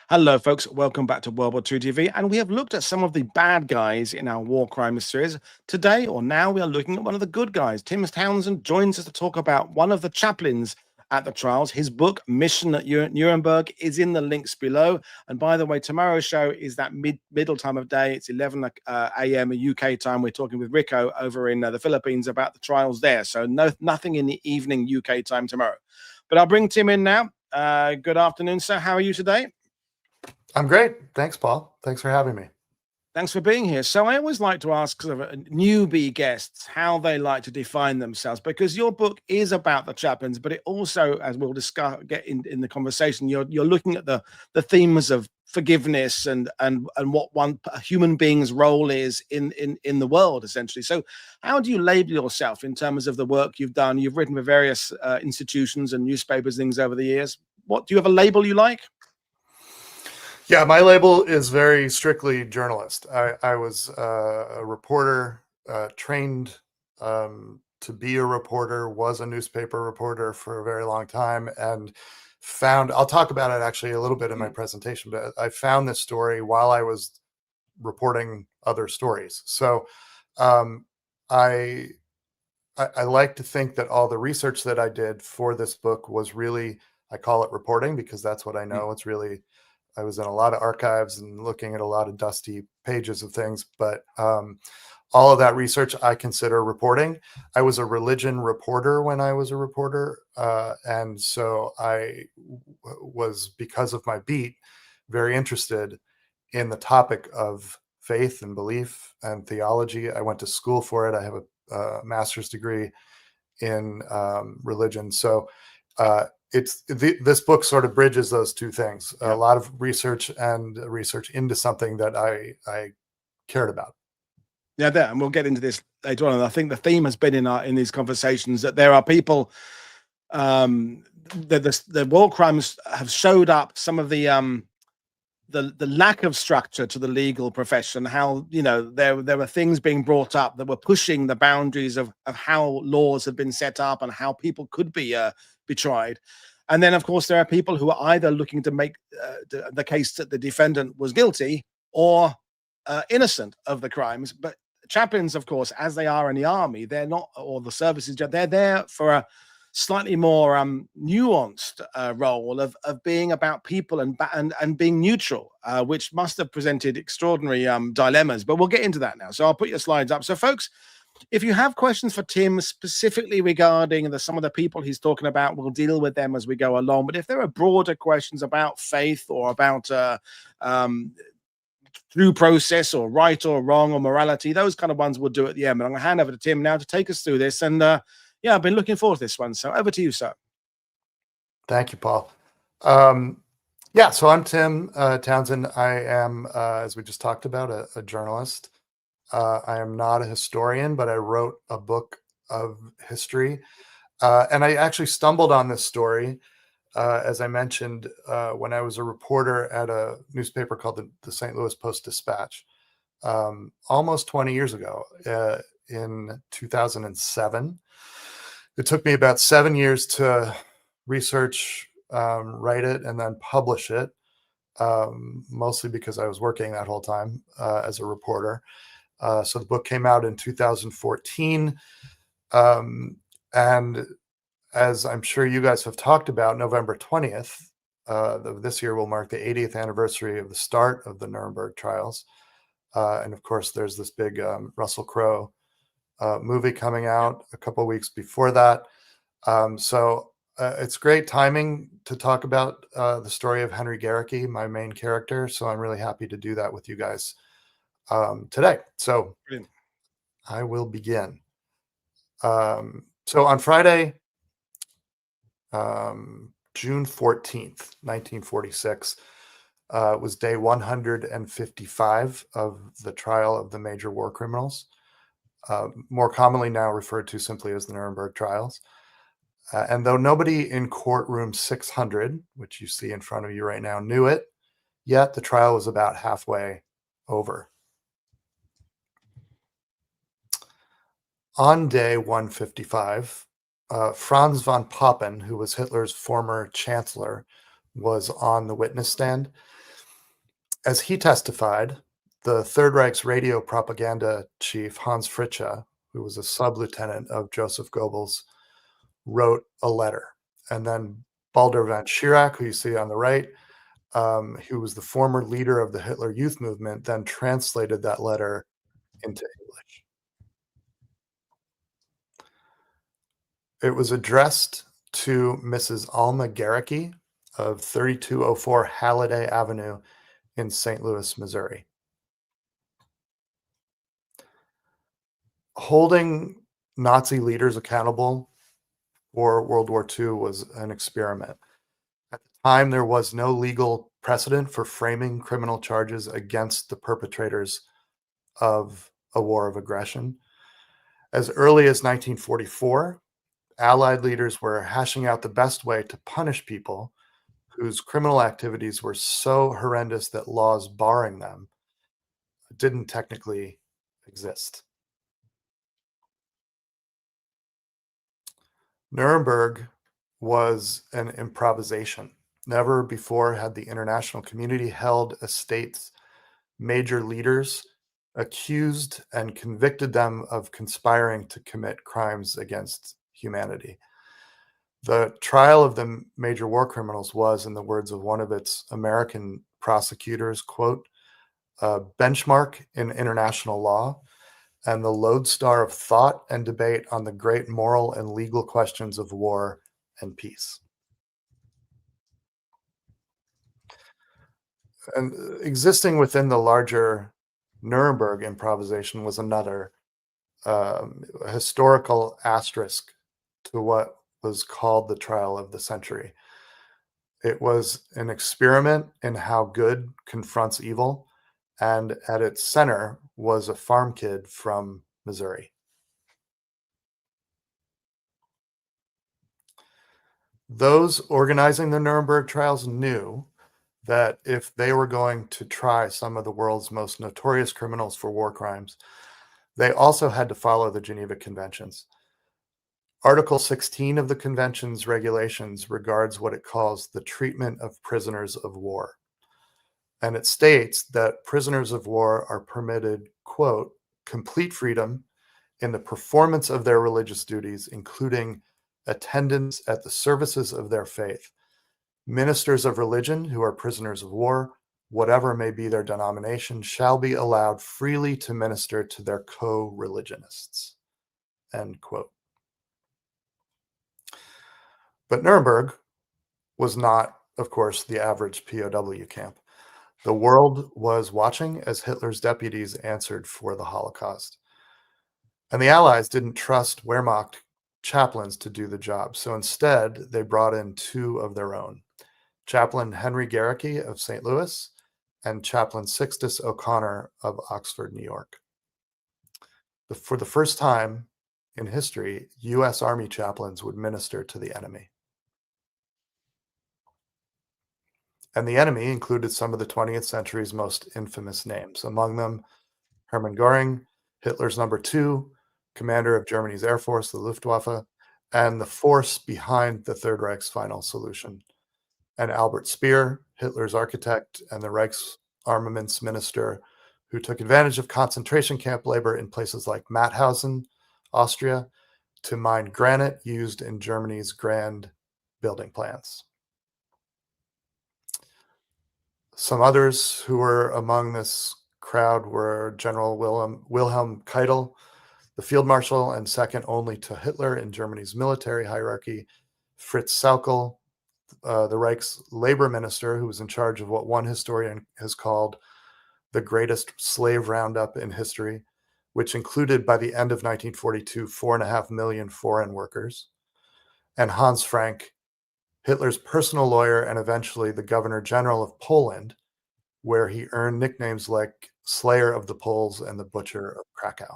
Hello, folks. Welcome back to World War II TV. And we have looked at some of the bad guys in our war crimes series. Today, or now, we are looking at one of the good guys. Tim Townsend joins us to talk about one of the chaplains at the trials. His book, Mission at Nuremberg, is in the links below. And by the way, tomorrow's show is that middle time of day. It's 11 a.m. UK time. We're talking with Rico over in the Philippines about the trials there. So nothing in the evening UK time tomorrow. But I'll bring Tim in now. Good afternoon, sir. How are you today? I'm great. Thanks, Paul. Thanks for having me. Thanks for being here. So I always like to ask sort of newbie guests how they like to define themselves, because your book is about the chaplains, but it also, as we'll discuss, get in the conversation, you're looking at the themes of forgiveness and what a human being's role is in the world, essentially. So how do you label yourself in terms of the work you've done? You've written for various institutions and newspapers, things over the years. Do you have a label you like? Yeah, my label is very strictly journalist. I was a reporter, trained to be a reporter, was a newspaper reporter for a very long time, and I'll talk about it actually a little bit in my presentation, but I found this story while I was reporting other stories. So I like to think that all the research that I did for this book was really, I call it reporting because that's what I know. It's really, I was in a lot of archives and looking at a lot of dusty pages of things, but all of that research I consider reporting. I was a religion reporter when I was a reporter. And so I was, because of my beat, very interested in the topic of faith and belief and theology. I went to school for it. I have a master's degree in religion. So this book sort of bridges those two things, a lot of research and research into something that I cared about. Yeah, there, and we'll get into this later on. And I think the theme has been in these conversations that there are people, the war crimes have showed up some of the lack of structure to the legal profession. How there were things being brought up that were pushing the boundaries of how laws have been set up and how people could be tried. And then, of course, there are people who are either looking to make the case that the defendant was guilty or innocent of the crimes. But chaplains, of course, as they are in the army, they're not, or the services, they're there for a slightly more nuanced role of being about people and being neutral, which must have presented extraordinary dilemmas. But we'll get into that now. So I'll put your slides up. So, folks, if you have questions for Tim specifically regarding some of the people he's talking about, we'll deal with them as we go along. But if there are broader questions about faith or about due process or right or wrong or morality, those kind of ones we'll do at the end. But I'm going to hand over to Tim now to take us through this. And yeah, I've been looking forward to this one. So over to you, sir. Thank you, Paul. Yeah, so I'm Tim Townsend. I am, as we just talked about, a journalist. I am not a historian, but I wrote a book of history. And I actually stumbled on this story, as I mentioned, when I was a reporter at a newspaper called the St. Louis Post-Dispatch, almost 20 years ago, in 2007. It took me about 7 years to research, write it, and then publish it, mostly because I was working that whole time as a reporter. So the book came out in 2014. And as I'm sure you guys have talked about, November 20th this year will mark the 80th anniversary of the start of the Nuremberg trials. And of course, there's this big Russell Crowe movie coming out a couple of weeks before that. So it's great timing to talk about the story of Henry Gerecke, my main character. So I'm really happy to do that with you guys today. So brilliant. I will begin. So on Friday, June 14th, 1946, was day 155 of the trial of the major war criminals, more commonly now referred to simply as the Nuremberg trials. And though nobody in courtroom 600, which you see in front of you right now, knew it, yet the trial was about halfway over. On day 155, Franz von Papen, who was Hitler's former chancellor, was on the witness stand. As he testified, the Third Reich's radio propaganda chief, Hans Fritzsche, who was a sub-lieutenant of Joseph Goebbels, wrote a letter. And then Baldur von Schirach, who you see on the right, who was the former leader of the Hitler Youth Movement, then translated that letter into English. It was addressed to Mrs. Alma Gerecke of 3204 Halliday Avenue in St. Louis, Missouri. Holding Nazi leaders accountable for World War II was an experiment. At the time, there was no legal precedent for framing criminal charges against the perpetrators of a war of aggression. As early as 1944, Allied leaders were hashing out the best way to punish people whose criminal activities were so horrendous that laws barring them didn't technically exist. Nuremberg was an improvisation. Never before had the international community held a state's major leaders, accused and convicted them of conspiring to commit crimes against humanity. The trial of the major war criminals was, in the words of one of its American prosecutors, quote, a benchmark in international law and the lodestar of thought and debate on the great moral and legal questions of war and peace. And existing within the larger Nuremberg improvisation was another historical asterisk to what was called the trial of the century. It was an experiment in how good confronts evil, and at its center was a farm kid from Missouri. Those organizing the Nuremberg trials knew that if they were going to try some of the world's most notorious criminals for war crimes, they also had to follow the Geneva Conventions. Article 16 of the Convention's regulations regards what it calls the treatment of prisoners of war. And it states that prisoners of war are permitted, quote, complete freedom in the performance of their religious duties, including attendance at the services of their faith. Ministers of religion who are prisoners of war, whatever may be their denomination, shall be allowed freely to minister to their co-religionists, end quote. But Nuremberg was not, of course, the average POW camp. The world was watching as Hitler's deputies answered for the Holocaust. And the Allies didn't trust Wehrmacht chaplains to do the job. So instead, they brought in two of their own, Chaplain Henry Gerecke of St. Louis and Chaplain Sixtus O'Connor of Oxford, New York. For the first time in history, U.S. Army chaplains would minister to the enemy. And the enemy included some of the 20th century's most infamous names, among them Hermann Goring, Hitler's number 2, commander of Germany's Air Force, the Luftwaffe, and the force behind the Third Reich's final solution, and Albert Speer, Hitler's architect and the Reich's armaments minister, who took advantage of concentration camp labor in places like Mauthausen, Austria, to mine granite used in Germany's grand building plans. Some others who were among this crowd were General Wilhelm Keitel, the field marshal and second only to Hitler in Germany's military hierarchy, Fritz Sauckel, the Reich's labor minister, who was in charge of what one historian has called the greatest slave roundup in history, which included, by the end of 1942, 4.5 million foreign workers, and Hans Frank, Hitler's personal lawyer and eventually the Governor General of Poland, where he earned nicknames like Slayer of the Poles and the Butcher of Krakow.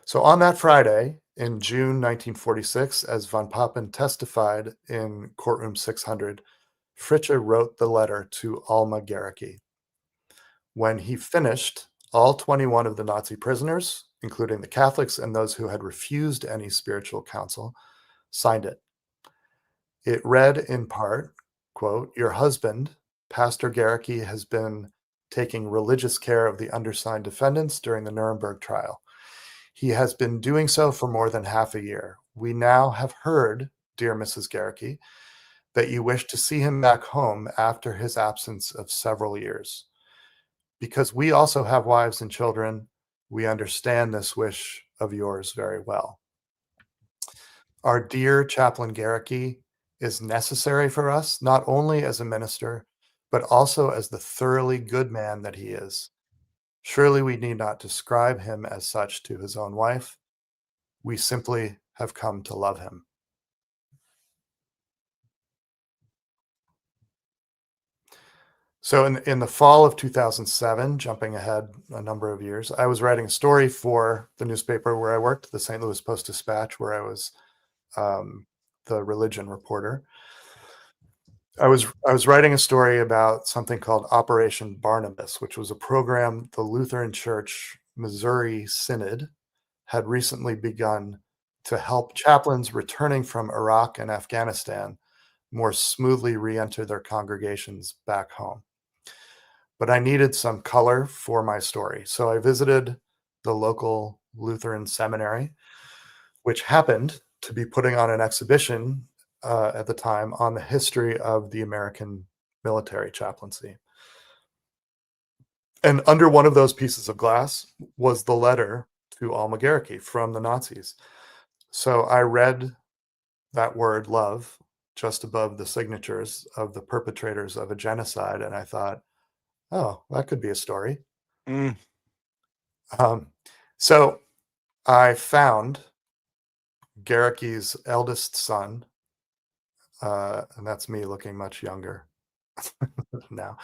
So on that Friday in June 1946, as von Papen testified in courtroom 600, Fritzsche wrote the letter to Alma Gerecke. When he finished, all 21 of the Nazi prisoners, including the Catholics and those who had refused any spiritual counsel, signed it. It read in part, quote, "Your husband, Pastor Gerecke, has been taking religious care of the undersigned defendants during the Nuremberg trial. He has been doing so for more than half a year. We now have heard, dear Mrs. Gerecke, that you wish to see him back home after his absence of several years. Because we also have wives and children, we understand this wish of yours very well. Our dear Chaplain Gerecke is necessary for us, not only as a minister, but also as the thoroughly good man that he is. Surely we need not describe him as such to his own wife. We simply have come to love him." So in the fall of 2007, jumping ahead a number of years, I was writing a story for the newspaper where I worked, the St. Louis Post-Dispatch, where I was the religion reporter. I was writing a story about something called Operation Barnabas, which was a program the Lutheran Church Missouri Synod had recently begun to help chaplains returning from Iraq and Afghanistan more smoothly re-enter their congregations back home. But I needed some color for my story. So I visited the local Lutheran seminary, which happened to be putting on an exhibition at the time on the history of the American military chaplaincy. And under one of those pieces of glass was the letter to Alma Gerecke from the Nazis. So I read that word love just above the signatures of the perpetrators of a genocide, and I thought, oh, that could be a story. Mm. So I found Gerecke's eldest son, and that's me looking much younger now,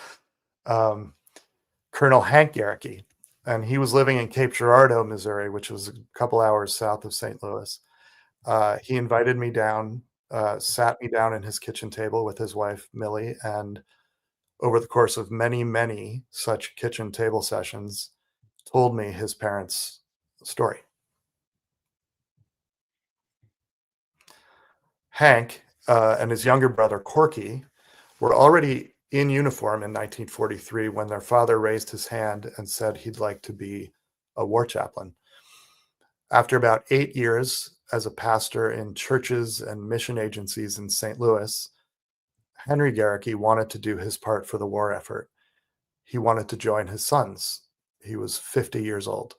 Colonel Hank Gerecke, and he was living in Cape Girardeau, Missouri, which was a couple hours south of St. Louis. He invited me down, sat me down in his kitchen table with his wife, Millie, and over the course of many, many such kitchen table sessions, told me his parents' story. Hank and his younger brother, Corky, were already in uniform in 1943 when their father raised his hand and said he'd like to be a war chaplain. After about 8 years as a pastor in churches and mission agencies in St. Louis, Henry Gerecke wanted to do his part for the war effort. He wanted to join his sons. He was 50 years old.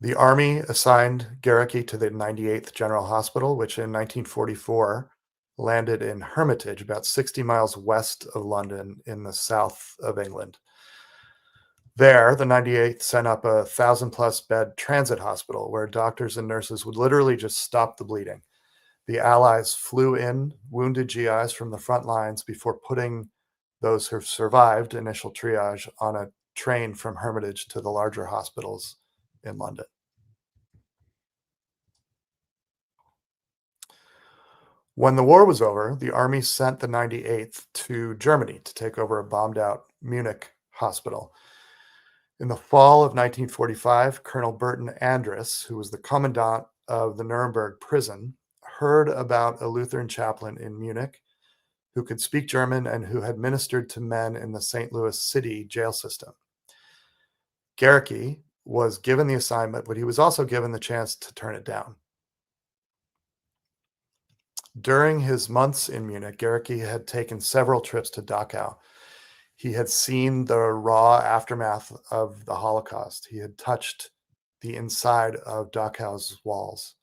The Army assigned Gerecke to the 98th General Hospital, which in 1944 landed in Hermitage, about 60 miles west of London in the south of England. There, the 98th sent up a 1,000-plus bed transit hospital where doctors and nurses would literally just stop the bleeding. The Allies flew in wounded GIs from the front lines before putting those who survived initial triage on a train from Hermitage to the larger hospitals in London. When the war was over, the Army sent the 98th to Germany to take over a bombed-out Munich hospital. In the fall of 1945, Colonel Burton Andrus, who was the commandant of the Nuremberg prison, heard about a Lutheran chaplain in Munich who could speak German and who had ministered to men in the St. Louis City jail system. Gerecke was given the assignment, but he was also given the chance to turn it down. During his months in Munich, Gerecke had taken several trips to Dachau. He had seen the raw aftermath of the Holocaust. He had touched the inside of Dachau's walls.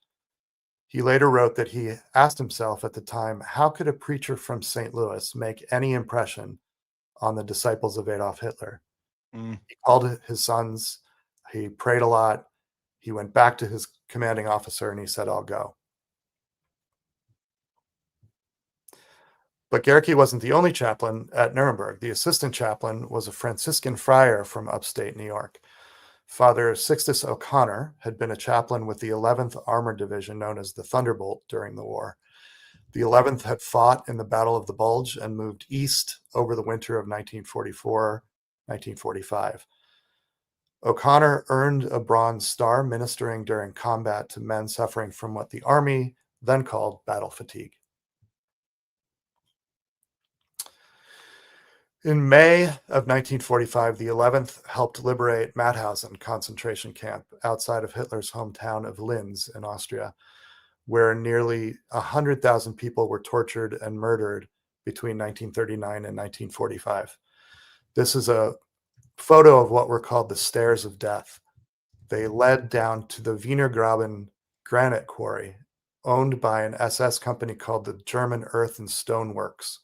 He later wrote that he asked himself at the time, how could a preacher from St. Louis make any impression on the disciples of Adolf Hitler? Mm. He called his sons. He prayed a lot. He went back to his commanding officer and he said, I'll go. But Gerecke wasn't the only chaplain at Nuremberg. The assistant chaplain was a Franciscan friar from upstate New York. Father Sixtus O'Connor had been a chaplain with the 11th Armored Division known as the Thunderbolt during the war. The 11th had fought in the Battle of the Bulge and moved east over the winter of 1944-1945. O'Connor earned a Bronze Star ministering during combat to men suffering from what the Army then called battle fatigue. In May of 1945, the 11th helped liberate Mauthausen concentration camp outside of Hitler's hometown of Linz in Austria, where nearly 100,000 people were tortured and murdered between 1939 and 1945. This is a photo of what were called the Stairs of Death. They led down to the Wiener Graben granite quarry, owned by an SS company called the German Earth and Stone Works.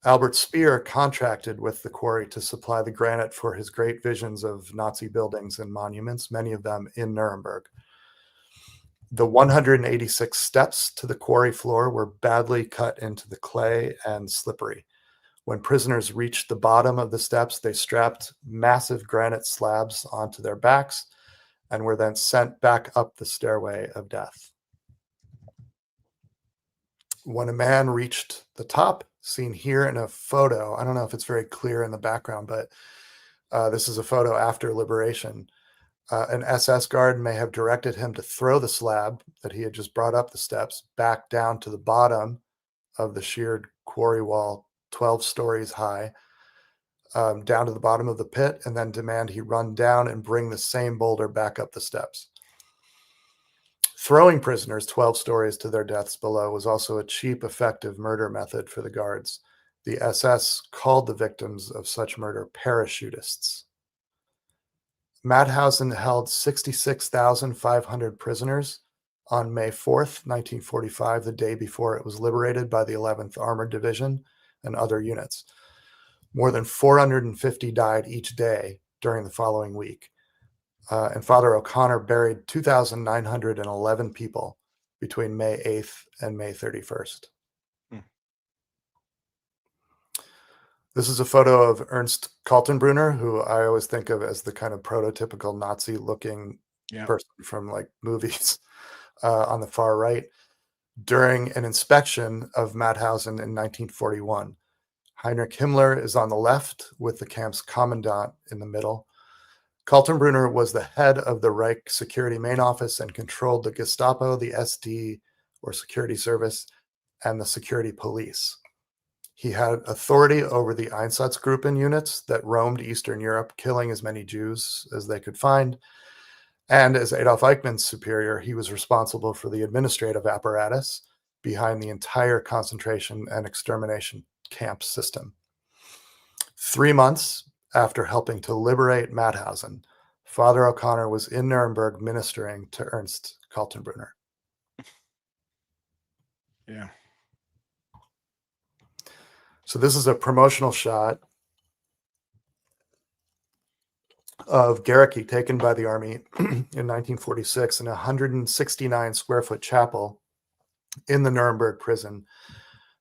Albert Speer contracted with the quarry to supply the granite for his great visions of Nazi buildings and monuments, many of them in Nuremberg. The 186 steps to the quarry floor were badly cut into the clay and slippery. When prisoners reached the bottom of the steps, they strapped massive granite slabs onto their backs and were then sent back up the stairway of death. When a man reached the top, seen here in a photo, I don't know if it's very clear in the background, but this is a photo after liberation. An SS guard may have directed him to throw the slab that he had just brought up the steps back down to the bottom of the sheared quarry wall, 12 stories high, down to the bottom of the pit, and then demand he run down and bring the same boulder back up the steps. Throwing prisoners 12 stories to their deaths below was also a cheap, effective murder method for the guards. The SS called the victims of such murder parachutists. Mauthausen held 66,500 prisoners on May 4th, 1945, the day before it was liberated by the 11th Armored Division and other units. More than 450 died each day during the following week. And Father O'Connor buried 2,911 people between May 8th and May 31st. This is a photo of Ernst Kaltenbrunner, who I always think of as the kind of prototypical Nazi-looking person from like movies on the far right, during an inspection of Mauthausen in 1941. Heinrich Himmler is on the left with the camp's commandant in the middle. Kaltenbrunner was the head of the Reich Security Main Office and controlled the Gestapo, the SD, or Security Service, and the Security Police. He had authority over the Einsatzgruppen units that roamed Eastern Europe, killing as many Jews as they could find. And as Adolf Eichmann's superior, he was responsible for the administrative apparatus behind the entire concentration and extermination camp system. 3 months after helping to liberate Mauthausen, Father O'Connor was in Nuremberg ministering to Ernst Kaltenbrunner. Yeah. So this is a promotional shot of Gerecke taken by the army in 1946 in a 169 square foot chapel in the Nuremberg prison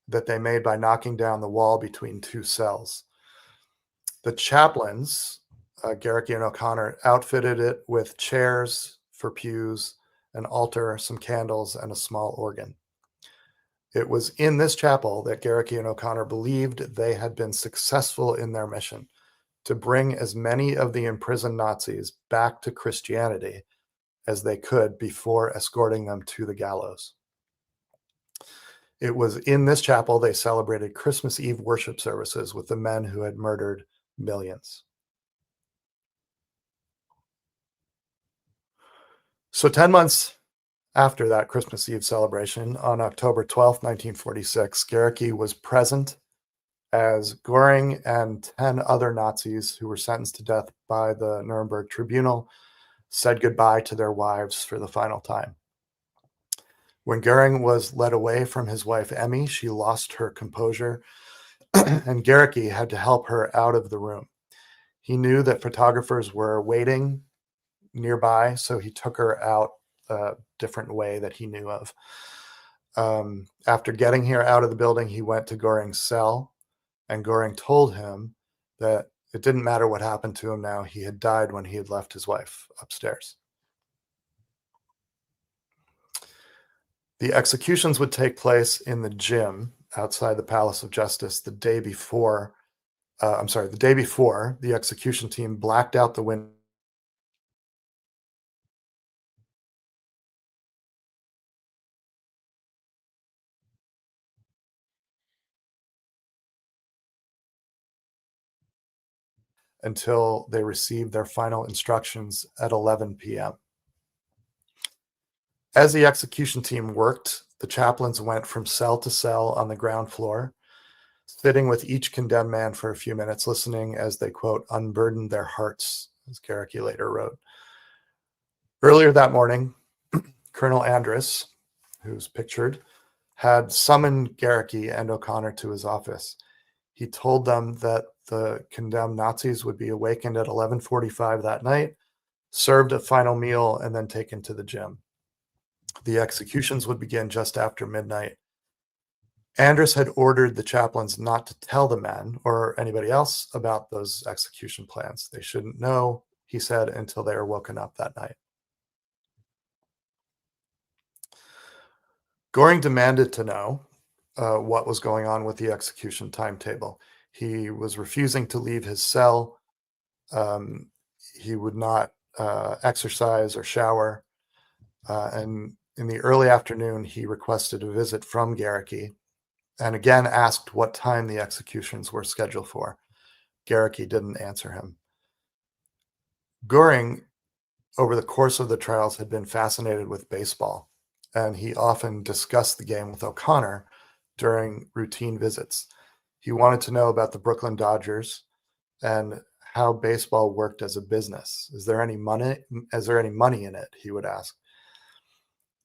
that they made by knocking down the wall between two cells. The chaplains, Gerecke and O'Connor, outfitted it with chairs for pews, an altar, some candles, and a small organ. It was in this chapel that Gerecke and O'Connor believed they had been successful in their mission to bring as many of the imprisoned Nazis back to Christianity as they could before escorting them to the gallows. It was in this chapel they celebrated Christmas Eve worship services with the men who had murdered millions. So 10 months after that Christmas Eve celebration, on October 12th, 1946, Gerecke was present as Goring and 10 other Nazis who were sentenced to death by the Nuremberg Tribunal said goodbye to their wives for the final time. When Goering was led away from his wife, Emmy, she lost her composure, and Gerecke had to help her out of the room. He knew that photographers were waiting nearby, so he took her out a different way that he knew of. After getting her out of the building, he went to Goring's cell, and Goring told him that it didn't matter what happened to him now. He had died when he had left his wife upstairs. The executions would take place in the gym outside the Palace of Justice the day before. The day before, the execution team blacked out the window until they received their final instructions at 11 p.m. As the execution team worked, the chaplains went from cell to cell on the ground floor, sitting with each condemned man for a few minutes, listening as they, quote, unburdened their hearts, as Gerecke later wrote. Earlier that morning, Colonel Andrus, who's pictured, had summoned Gerecke and O'Connor to his office. He told them that the condemned Nazis would be awakened at 11:45 that night, served a final meal, and then taken to the gym. The executions would begin just after midnight. Andrus had ordered the chaplains not to tell the men or anybody else about those execution plans. They shouldn't know, he said, until they were woken up that night. Goring demanded to know what was going on with the execution timetable. He was refusing to leave his cell. He would not exercise or shower. And in the early afternoon, he requested a visit from Gerecke and again asked what time the executions were scheduled for. Gerecke didn't answer him. Goring, over the course of the trials, had been fascinated with baseball, and he often discussed the game with O'Connor during routine visits. He wanted to know about the Brooklyn Dodgers and how baseball worked as a business. Is there any money in it? He would ask.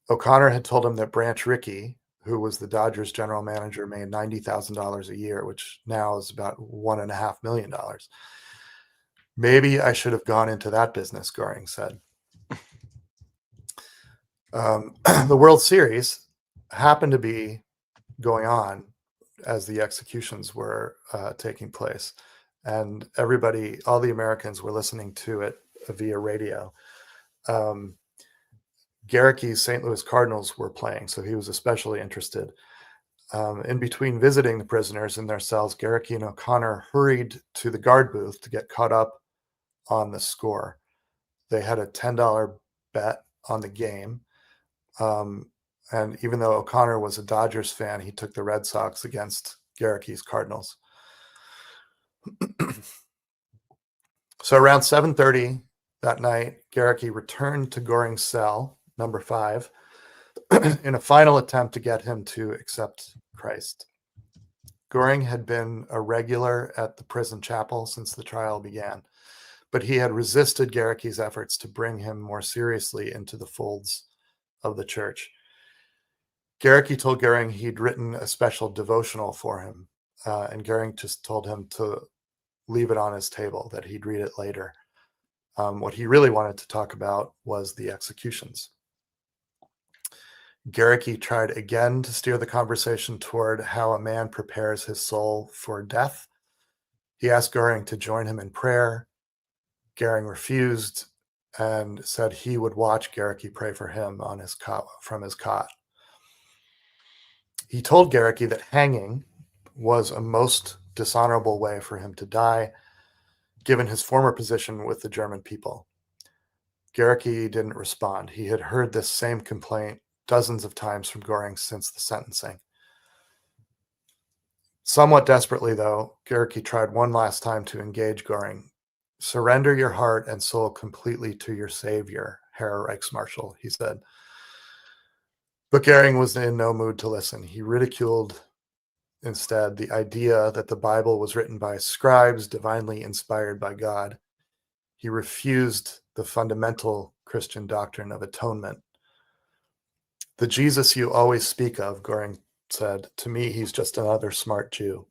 O'Connor had told him that Branch Rickey, who was the Dodgers general manager, made $90,000 a year, which now is about $1.5 million. Maybe I should have gone into that business, Goring said. The World Series happened to be going on as the executions were taking place. And everybody, all the Americans were listening to it via radio. Gerecke's St. Louis Cardinals were playing, so he was especially interested. In between visiting the prisoners in their cells, Gerecke and O'Connor hurried to the guard booth to get caught up on the score. They had a $10 bet on the game. And even though O'Connor was a Dodgers fan, he took the Red Sox against Gerecke's Cardinals. So around 7:30 that night, Gerecke returned to Goring's cell, number 5, in a final attempt to get him to accept Christ. Goring had been a regular at the prison chapel since the trial began, but he had resisted Gerecke's efforts to bring him more seriously into the folds of the church. Gerecke told Goring he'd written a special devotional for him, and Goring just told him to leave it on his table, that he'd read it later. What he really wanted to talk about was the executions. Gerecke tried again to steer the conversation toward how a man prepares his soul for death. He asked Goring to join him in prayer. Goring refused and said he would watch Gerecke pray for him on his cot, from his cot. He told Gerecke that hanging was a most dishonorable way for him to die, given his former position with the German people. Gerecke didn't respond. He had heard this same complaint dozens of times from Goring since the sentencing. Somewhat desperately, though, Gerecke tried one last time to engage Goring. Surrender your heart and soul completely to your savior, Herr Reichsmarschall, he said. But Goring was in no mood to listen. He ridiculed instead the idea that the Bible was written by scribes divinely inspired by God. He refused the fundamental Christian doctrine of atonement. The Jesus you always speak of, Goring said, to me, he's just another smart Jew.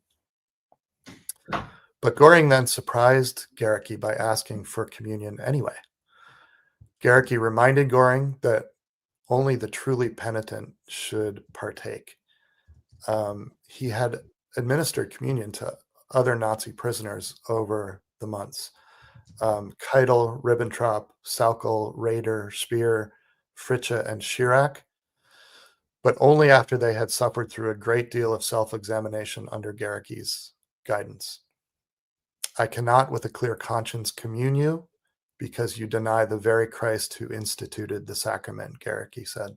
But Goring then surprised Gerecke by asking for communion anyway. Gerecke reminded Goring that only the truly penitent should partake. He had administered communion to other Nazi prisoners over the months. Keitel, Ribbentrop, Sauckel, Raeder, Speer, Fritzsche, and Chirac, but only after they had suffered through a great deal of self-examination under Gerecke's guidance. I cannot with a clear conscience commune you because you deny the very Christ who instituted the sacrament, Gerecke said.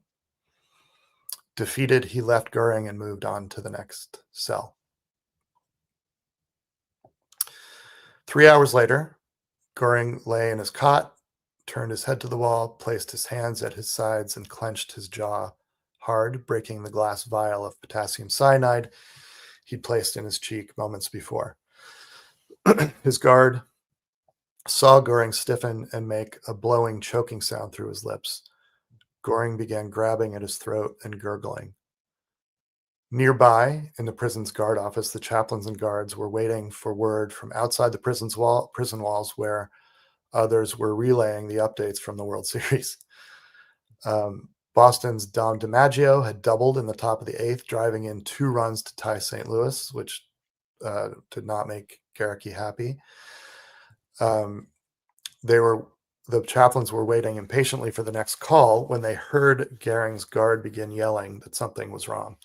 Defeated, he left Goring and moved on to the next cell. 3 hours later, Goring lay in his cot, turned his head to the wall, placed his hands at his sides, and clenched his jaw hard, breaking the glass vial of potassium cyanide he'd placed in his cheek moments before. His guard saw Goring stiffen and make a blowing, choking sound through his lips. Goring began grabbing at his throat and gurgling. Nearby, in the prison's guard office, the chaplains and guards were waiting for word from outside the prison walls, where others were relaying the updates from the World Series. Boston's Dom DiMaggio had doubled in the top of the eighth, driving in 2 runs to tie St. Louis, which did not make Gerecke happy. The chaplains were waiting impatiently for the next call when they heard Goring's guard begin yelling that something was wrong.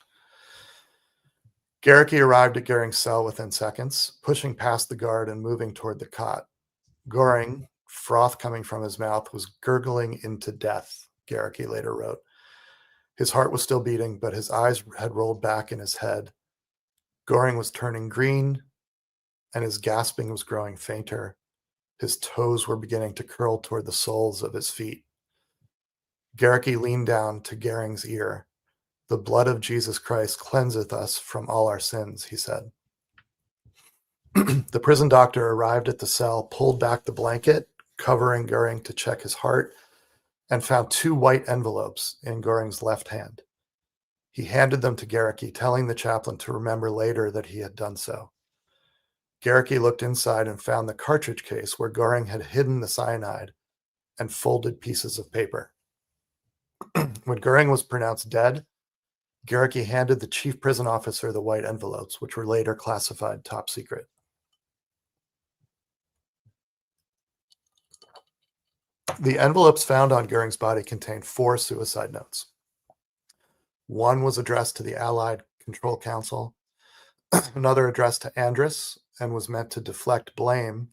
Gerecke arrived at Goring's cell within seconds, pushing past the guard and moving toward the cot. Goring, froth coming from his mouth, was gurgling into death, Gerecke later wrote. His heart was still beating, but his eyes had rolled back in his head. Goring was turning green, and his gasping was growing fainter. His toes were beginning to curl toward the soles of his feet. Gerecke leaned down to Goring's ear. "The blood of Jesus Christ cleanseth us from all our sins," he said. The prison doctor arrived at the cell, pulled back the blanket, covering Goring to check his heart, and found 2 white envelopes in Goring's left hand. He handed them to Gerecke, telling the chaplain to remember later that he had done so. Gerecke looked inside and found the cartridge case where Goring had hidden the cyanide and folded pieces of paper. When Goring was pronounced dead, Gerecke handed the chief prison officer the white envelopes, which were later classified top secret. The envelopes found on Goring's body contained 4 suicide notes. One was addressed to the Allied Control Council, another addressed to Andrus, and was meant to deflect blame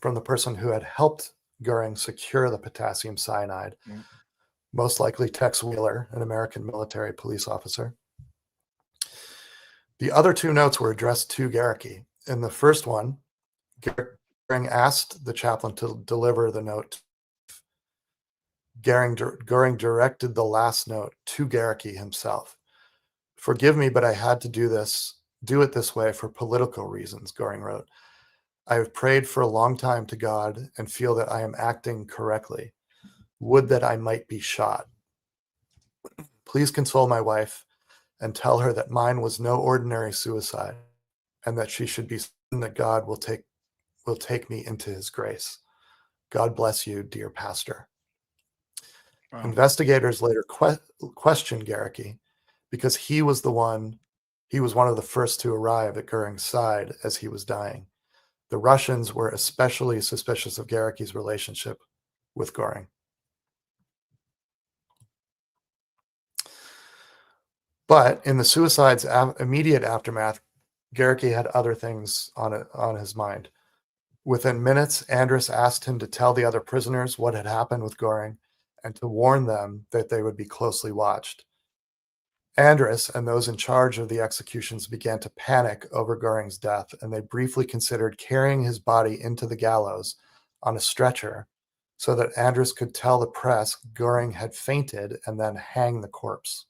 from the person who had helped Goring secure the potassium cyanide, most likely Tex Wheeler, an American military police officer. The other 2 notes were addressed to Gerecke. In the first one, Goring asked the chaplain to deliver the note. Goring directed the last note to Gerecke himself. "Forgive me, but I had to do it this way for political reasons," Goring wrote. "I have prayed for a long time to God and feel that I am acting correctly. Would that I might be shot. Please console my wife and tell her that mine was no ordinary suicide, and that she should be certain that God will take me into his grace. God bless you, dear pastor." Wow. Investigators later questioned Gerecke because he was one of the first to arrive at Goring's side as he was dying. The Russians were especially suspicious of Gerecke's relationship with Goring. But in the suicide's immediate aftermath, Gerecke had other things on his mind. Within minutes, Andrus asked him to tell the other prisoners what had happened with Goring and to warn them that they would be closely watched. Andrus and those in charge of the executions began to panic over Goring's death, and they briefly considered carrying his body into the gallows on a stretcher so that Andrus could tell the press Goring had fainted and then hang the corpse.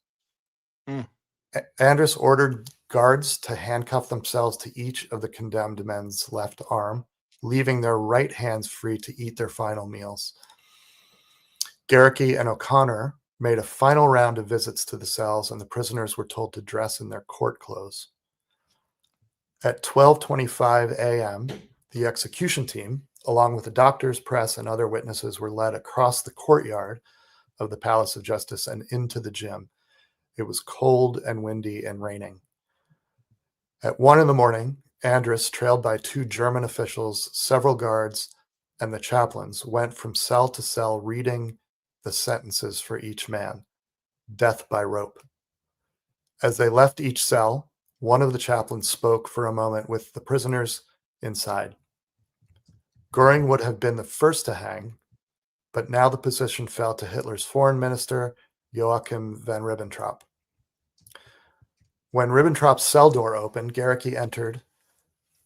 Andrus ordered guards to handcuff themselves to each of the condemned men's left arm, leaving their right hands free to eat their final meals. Gerecke and O'Connor made a final round of visits to the cells, and the prisoners were told to dress in their court clothes. At 12:25 a.m., the execution team, along with the doctors, press, and other witnesses, were led across the courtyard of the Palace of Justice and into the gym. It was cold and windy and raining. At 1 a.m, Andrus, trailed by 2 German officials, several guards, and the chaplains, went from cell to cell reading the sentences for each man. Death by rope. As they left each cell, one of the chaplains spoke for a moment with the prisoners inside. Goring would have been the first to hang, but now the position fell to Hitler's foreign minister, Joachim von Ribbentrop. When Ribbentrop's cell door opened, Gerecke entered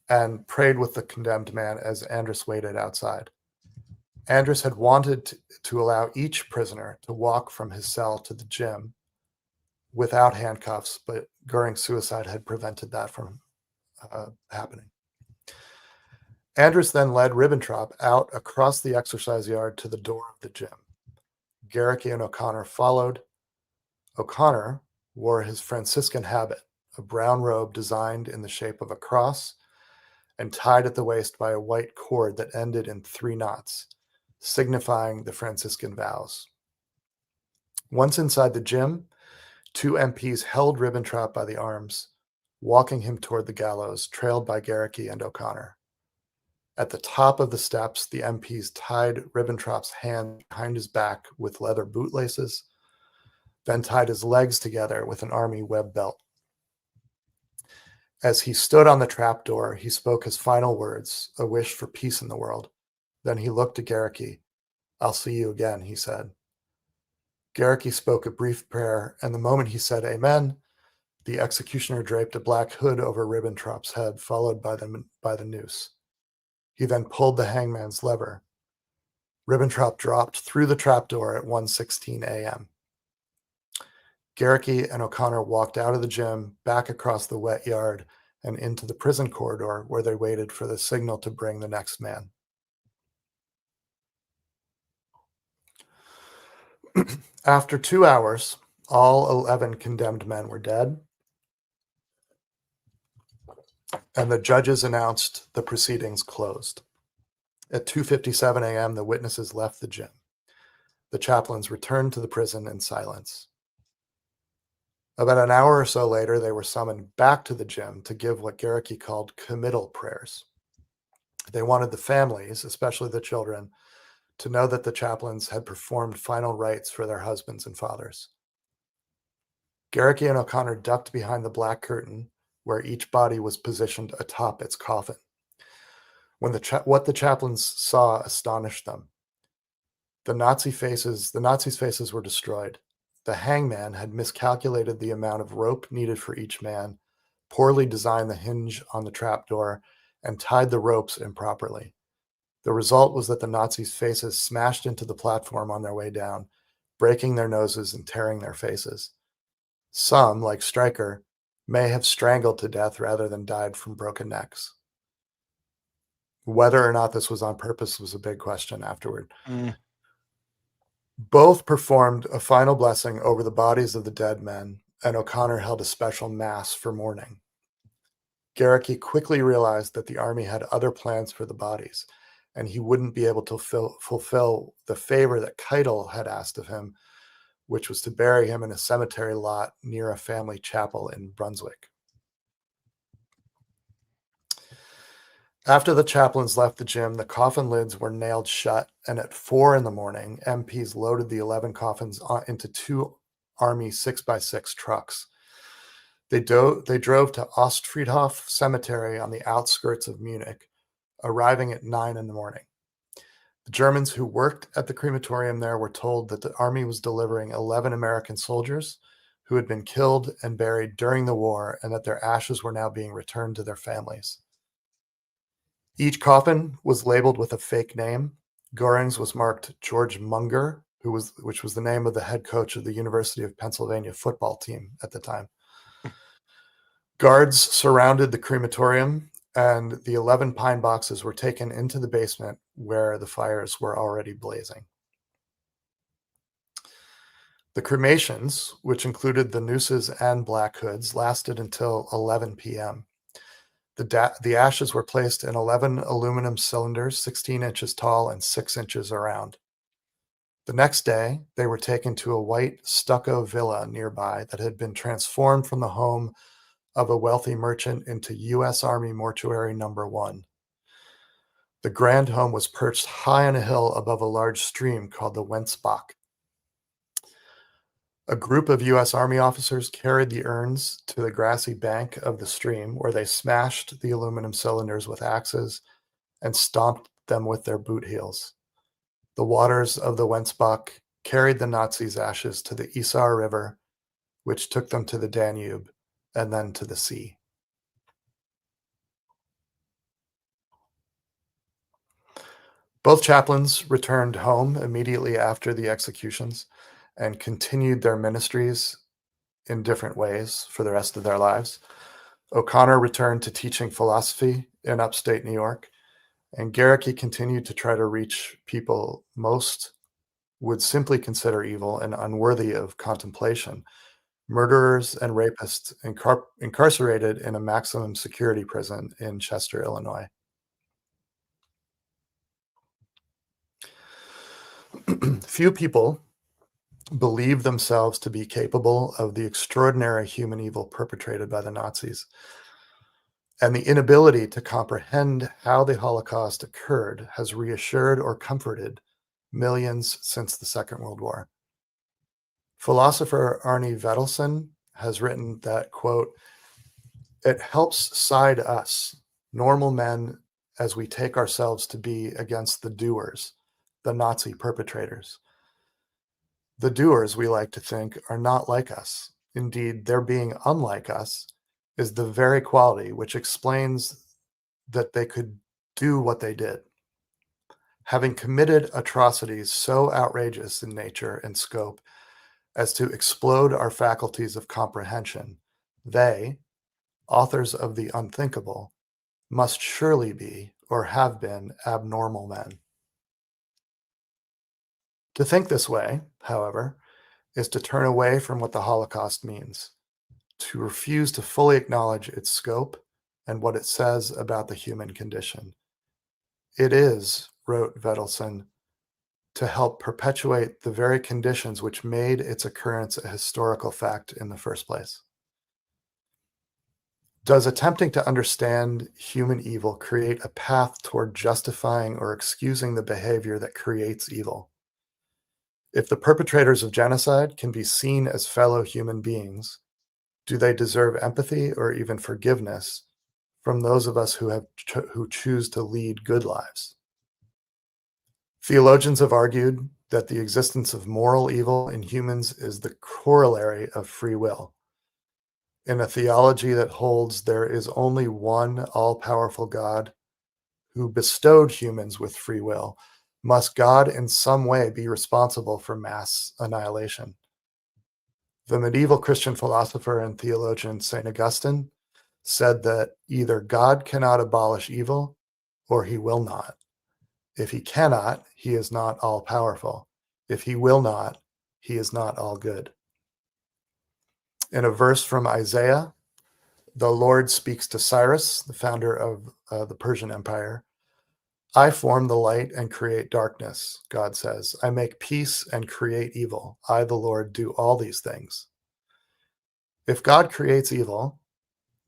and prayed with the condemned man as Andrus waited outside. Andrus had wanted to allow each prisoner to walk from his cell to the gym without handcuffs, but Goring's suicide had prevented that from happening. Andrus then led Ribbentrop out across the exercise yard to the door of the gym. Gerecke and O'Connor followed. O'Connor wore his Franciscan habit, a brown robe designed in the shape of a cross and tied at the waist by a white cord that ended in 3 knots, signifying the Franciscan vows. Once inside the gym, 2 MPs held Ribbentrop by the arms, walking him toward the gallows, trailed by Gerecke and O'Connor. At the top of the steps, the MPs tied Ribbentrop's hand behind his back with leather bootlaces, then tied his legs together with an army web belt. As he stood on the trapdoor, he spoke his final words, a wish for peace in the world. Then he looked at Gerecke. "I'll see you again," he said. Gerecke spoke a brief prayer, and the moment he said amen, the executioner draped a black hood over Ribbentrop's head, followed by the noose. He then pulled the hangman's lever. Ribbentrop dropped through the trapdoor at 1:16 a.m. Gerecke and O'Connor walked out of the gym, back across the wet yard, and into the prison corridor where they waited for the signal to bring the next man. After 2 hours, all 11 condemned men were dead, and the judges announced the proceedings closed. At 2:57 a.m., the witnesses left the gym. The chaplains returned to the prison in silence. About an hour or so later, they were summoned back to the gym to give what Gerecke called committal prayers. They wanted the families, especially the children, to know that the chaplains had performed final rites for their husbands and fathers. Gerecke and O'Connor ducked behind the black curtain where each body was positioned atop its coffin. What the chaplains saw astonished them. The Nazis' faces were destroyed. The hangman had miscalculated the amount of rope needed for each man, poorly designed the hinge on the trapdoor, and tied the ropes improperly. The result was that the Nazis' faces smashed into the platform on their way down, breaking their noses and tearing their faces. Some, like Stryker, may have strangled to death rather than died from broken necks. Whether or not this was on purpose was a big question afterward. Both performed a final blessing over the bodies of the dead men, and O'Connor held a special mass for mourning. Gerecke quickly realized that the army had other plans for the bodies, and he wouldn't be able to fulfill the favor that Keitel had asked of him, which was to bury him in a cemetery lot near a family chapel in Brunswick. After the chaplains left the gym, the coffin lids were nailed shut, and at 4 a.m, MPs loaded the 11 coffins into 2 Army 6x6 trucks. They drove to Ostfriedhof Cemetery on the outskirts of Munich, arriving at 9 a.m. The Germans who worked at the crematorium there were told that the army was delivering 11 American soldiers who had been killed and buried during the war, and that their ashes were now being returned to their families. Each coffin was labeled with a fake name. Goring's was marked George Munger, which was the name of the head coach of the University of Pennsylvania football team at the time. Guards surrounded the crematorium, and the 11 pine boxes were taken into the basement where the fires were already blazing. The cremations, which included the nooses and black hoods, lasted until 11 p.m. The ashes were placed in 11 aluminum cylinders, 16 inches tall and 6 inches around. The next day, they were taken to a white stucco villa nearby that had been transformed from the home of a wealthy merchant into U.S. Army Mortuary No. 1. The grand home was perched high on a hill above a large stream called the Wenzbach. A group of U.S. Army officers carried the urns to the grassy bank of the stream, where they smashed the aluminum cylinders with axes and stomped them with their boot heels. The waters of the Wenzbach carried the Nazis' ashes to the Isar River, which took them to the Danube and then to the sea. Both chaplains returned home immediately after the executions and continued their ministries in different ways for the rest of their lives. O'Connor returned to teaching philosophy in upstate New York, and Gerecke continued to try to reach people most would simply consider evil and unworthy of contemplation. Murderers and rapists incarcerated in a maximum security prison in Chester, Illinois. Few people believe themselves to be capable of the extraordinary human evil perpetrated by the Nazis, and the inability to comprehend how the Holocaust occurred has reassured or comforted millions since the Second World War. Philosopher Arne Vedelson has written that, quote, "It helps side us, normal men, as we take ourselves to be against the doers, the Nazi perpetrators. The doers, we like to think, are not like us. Indeed, their being unlike us is the very quality which explains that they could do what they did. Having committed atrocities so outrageous in nature and scope as to explode our faculties of comprehension, they, authors of the unthinkable, must surely be or have been abnormal men." To think this way, however, is to turn away from what the Holocaust means, to refuse to fully acknowledge its scope and what it says about the human condition. It is, wrote Vedelson, to help perpetuate the very conditions which made its occurrence a historical fact in the first place. Does attempting to understand human evil create a path toward justifying or excusing the behavior that creates evil? If the perpetrators of genocide can be seen as fellow human beings, do they deserve empathy or even forgiveness from those of us who choose to lead good lives? Theologians have argued that the existence of moral evil in humans is the corollary of free will. In a theology that holds there is only one all-powerful God who bestowed humans with free will, must God in some way be responsible for mass annihilation? The medieval Christian philosopher and theologian St. Augustine said that either God cannot abolish evil or he will not. If he cannot, he is not all-powerful. If he will not, he is not all good. In a verse from Isaiah, the Lord speaks to Cyrus, the founder of the Persian Empire. "I form the light and create darkness," God says. "I make peace and create evil. I, the Lord, do all these things." If God creates evil,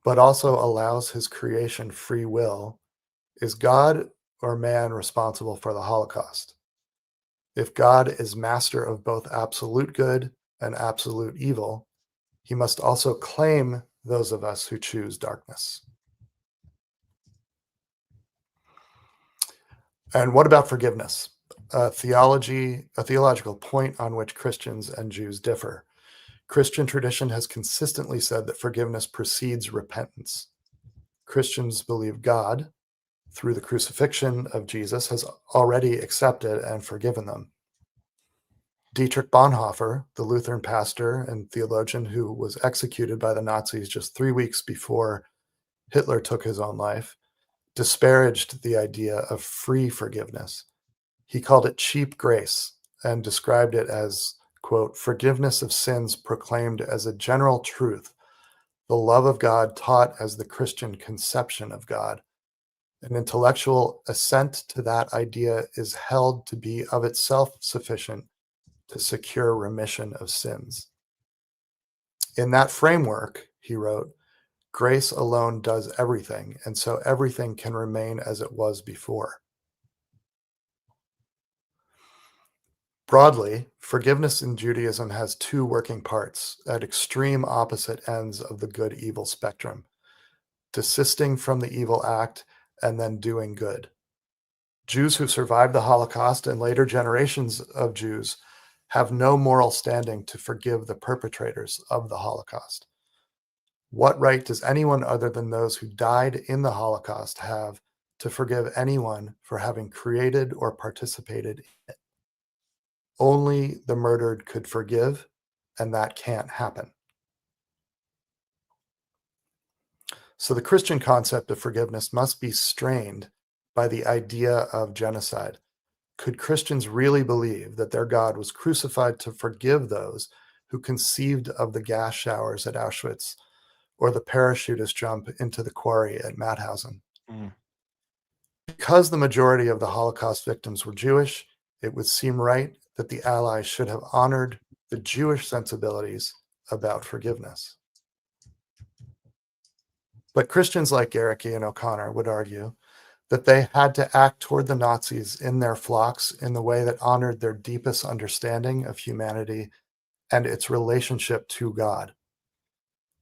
but also allows his creation free will, is God or man responsible for the Holocaust? If God is master of both absolute good and absolute evil, he must also claim those of us who choose darkness. And what about forgiveness? A theological point on which Christians and Jews differ. Christian tradition has consistently said that forgiveness precedes repentance. Christians believe God, through the crucifixion of Jesus, has already accepted and forgiven them. Dietrich Bonhoeffer, the Lutheran pastor and theologian who was executed by the Nazis just 3 weeks before Hitler took his own life, disparaged the idea of free forgiveness. He called it cheap grace and described it as, quote, "forgiveness of sins proclaimed as a general truth, the love of God taught as the Christian conception of God. An intellectual assent to that idea is held to be of itself sufficient to secure remission of sins." In that framework, he wrote, grace alone does everything, and so everything can remain as it was before. Broadly, forgiveness in Judaism has two working parts at extreme opposite ends of the good-evil spectrum: desisting from the evil act and then doing good. Jews who survived the Holocaust and later generations of Jews have no moral standing to forgive the perpetrators of the Holocaust. What right does anyone other than those who died in the Holocaust have to forgive anyone for having created or participated in it. Only the murdered could forgive, and that can't happen. So the Christian concept of forgiveness must be strained by the idea of genocide. Could Christians really believe that their God was crucified to forgive those who conceived of the gas showers at Auschwitz or the parachutist jump into the quarry at Mauthausen? Mm. Because the majority of the Holocaust victims were Jewish, it would seem right that the Allies should have honored the Jewish sensibilities about forgiveness. But Christians like Gerecke and O'Connor would argue that they had to act toward the Nazis in their flocks in the way that honored their deepest understanding of humanity and its relationship to God.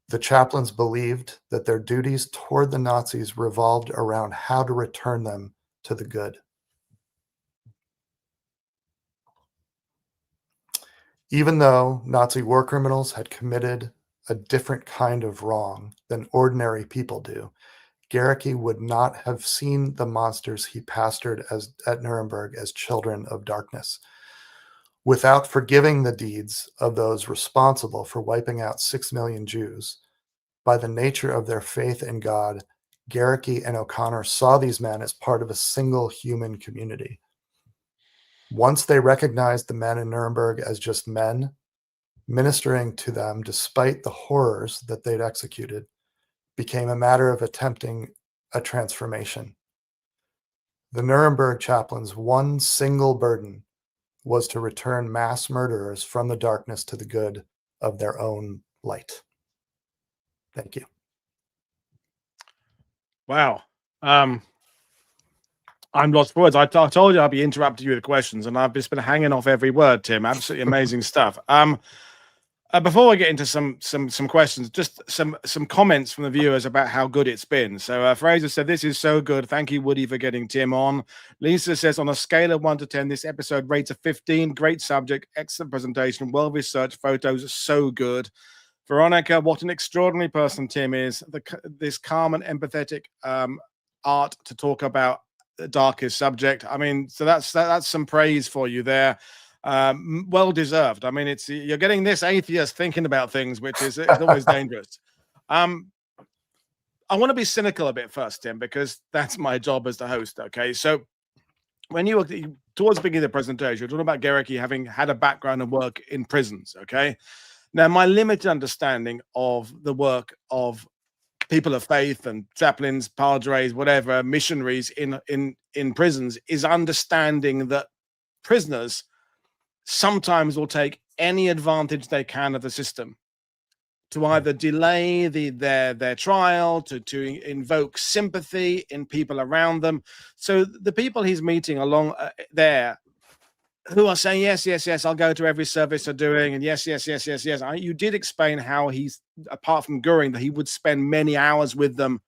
The chaplains believed that their duties toward the Nazis revolved around how to return them to the good. Even though Nazi war criminals had committed a different kind of wrong than ordinary people do, Gerecke would not have seen the monsters he pastored at Nuremberg as children of darkness. Without forgiving the deeds of those responsible for wiping out 6 million Jews, by the nature of their faith in God, Gerecke and O'Connor saw these men as part of a single human community. Once they recognized the men in Nuremberg as just men, ministering to them despite the horrors that they'd executed became a matter of attempting a transformation. The Nuremberg chaplains' one single burden was to return mass murderers from the darkness to the good of their own light. Thank you. Wow. I'm lost for words. I told you I'd be interrupting you with questions, and I've just been hanging off every word, Tim. Absolutely amazing stuff. Before I get into some questions, just some comments from the viewers about how good it's been. So Fraser said, "This is so good. Thank you, Woody, for getting Tim on." Lisa says, "On a scale of 1 to 10, this episode rates a 15. Great subject, excellent presentation, well researched, photos, so good." Veronica, what an extraordinary person Tim is. This calm and empathetic art to talk about the darkest subject. I mean, so that's some praise for you there. Well deserved. I mean, you're getting this atheist thinking about things, which is always dangerous. I want to be cynical a bit first, Tim, because that's my job as the host. Okay, so when you were towards the beginning of the presentation, you're talking about Gerecke having had a background and work in prisons. Okay, now my limited understanding of the work of people of faith and chaplains, padres, whatever, missionaries in prisons is understanding that prisoners sometimes will take any advantage they can of the system to either delay their trial, to invoke sympathy in people around them. So the people he's meeting along there who are saying, yes, I'll go to every service they're doing, and yes. You did explain how he's, apart from Goring, that he would spend many hours with them,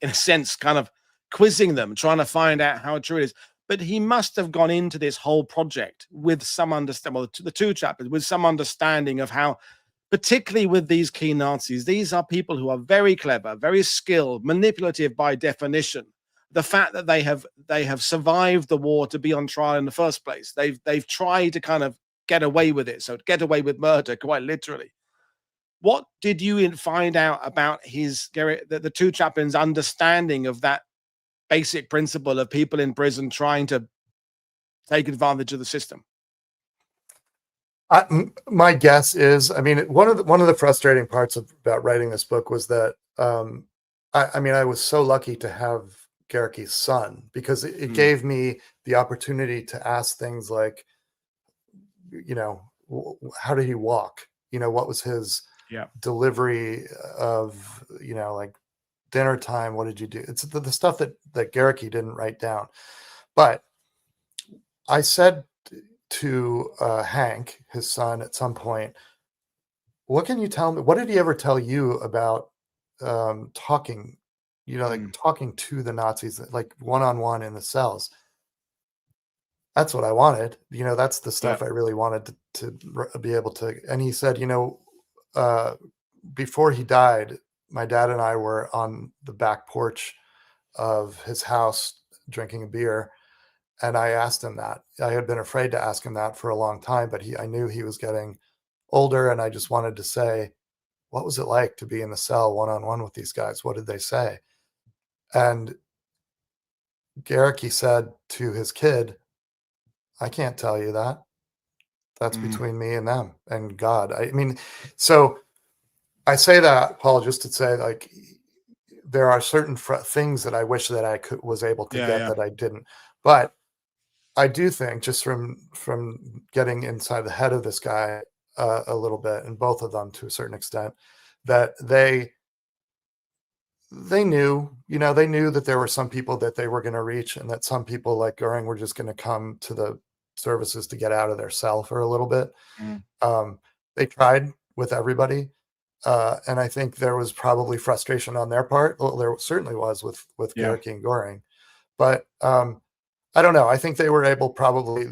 in a sense, kind of quizzing them, trying to find out how true it is. But he must have gone into this whole project with some understanding, well, the two chapters, with some understanding of how, particularly with these key Nazis, these are people who are very clever, very skilled, manipulative by definition. The fact that they have survived the war to be on trial in the first place, they've tried to kind of get away with it, so get away with murder, quite literally. What did you find out about the two chaplains' understanding of that basic principle of people in prison trying to take advantage of the system? My guess is, I mean, one of the frustrating parts about writing this book was that, I mean, I was so lucky to have Gerecke's son, because it gave me the opportunity to ask things like, you know, how did he walk? You know, what was his delivery of, you know, like dinner time? What did you do? It's the stuff that Gerecke didn't write down. But I said to Hank, his son, at some point, what can you tell me? What did he ever tell you about talking, you know, like talking to the Nazis, like one-on-one in the cells? That's what I wanted. You know, that's the stuff I really wanted to be able to. And he said, you know, before he died, my dad and I were on the back porch of his house drinking a beer. And I asked him that. I had been afraid to ask him that for a long time, but I knew he was getting older, and I just wanted to say, what was it like to be in the cell one-on-one with these guys? What did they say? And Gerecke said to his kid, I can't tell you that. That's between me and them and God. I mean, so I say that, Paul, just to say, like, there are certain things that I wish that I was able to get that I didn't. But I do think, just from getting inside the head of this guy a little bit, and both of them to a certain extent, that they knew, they knew that there were some people that they were going to reach, and that some people like Goring were just going to come to the services to get out of their cell for a little bit. They tried with everybody. And I think there was probably frustration on their part. Well, there certainly was with Gerecke and Goring. But I don't know. I think they were able,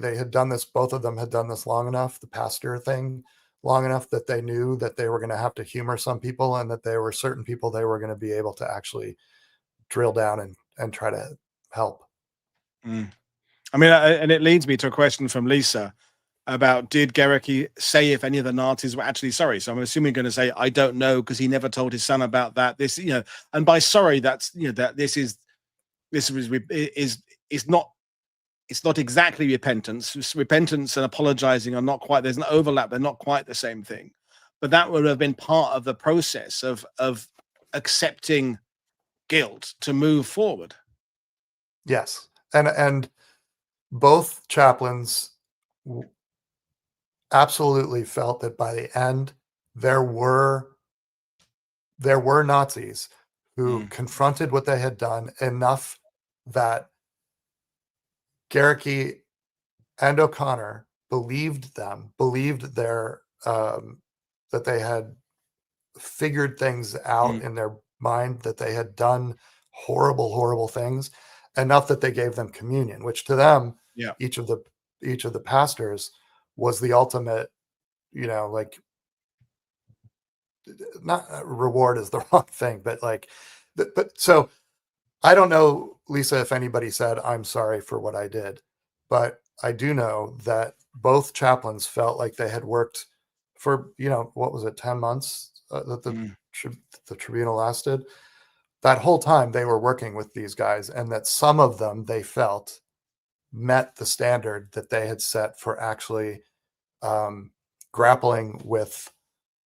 they had done this, both of them had done this long enough, the pastor thing, long enough that they knew that they were going to have to humor some people, and that there were certain people they were going to be able to actually drill down and try to help. I mean, and it leads me to a question from Lisa about, did Gerecke say if any of the Nazis were actually sorry? So I'm assuming you're going to say, I don't know, because he never told his son about that. This, and by sorry, that's, that this is not, it's not exactly repentance. Repentance and apologizing are not quite, there's an overlap. They're not quite the same thing, but that would have been part of the process of accepting guilt to move forward. Yes. And both chaplains absolutely felt that by the end, there were Nazis who confronted what they had done enough that Gerecke and O'Connor believed their that they had figured things out in their mind, that they had done horrible things, enough that they gave them communion, which to them, each of the pastors, was the ultimate, like, not reward is the wrong thing, but like, but so I don't know, Lisa, if anybody said, I'm sorry for what I did, but I do know that both chaplains felt like they had worked for, what was it, 10 months that the tribunal lasted. That whole time they were working with these guys, and that some of them, they felt, met the standard that they had set for actually grappling with